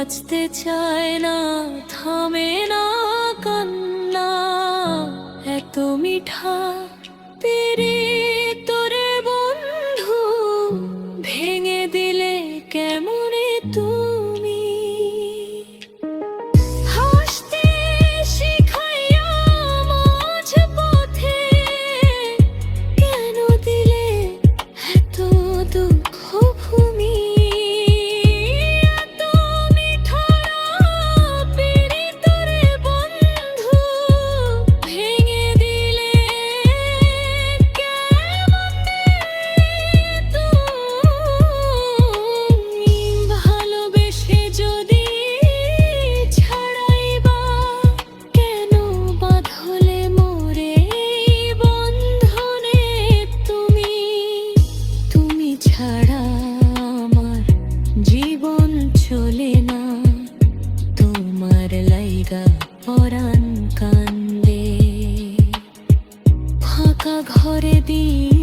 বাঁচতে চায় না, থামে না কান্না। এত মিঠা পিরিত তোরে বন্ধু, ভেঙে দিলে কেমনে তুমি। হাসতে শিখাইয়া মাঝ পথে কেন দিলে এত দুঃখ ভূমি। এত মিঠা পিরিত তোরে বন্ধু, ভেঙে দিলে কেমনে তুমি। ভালোবেসে যদি ছাড়াইবা, কেন বাঁধলে মোরে এই বন্ধনে তুমি। তুমি ছাড়া আমার জীবন চলে না, তোমার লাইগা পরাণ কান্দে। ফাঁকা ঘরে দিয়ে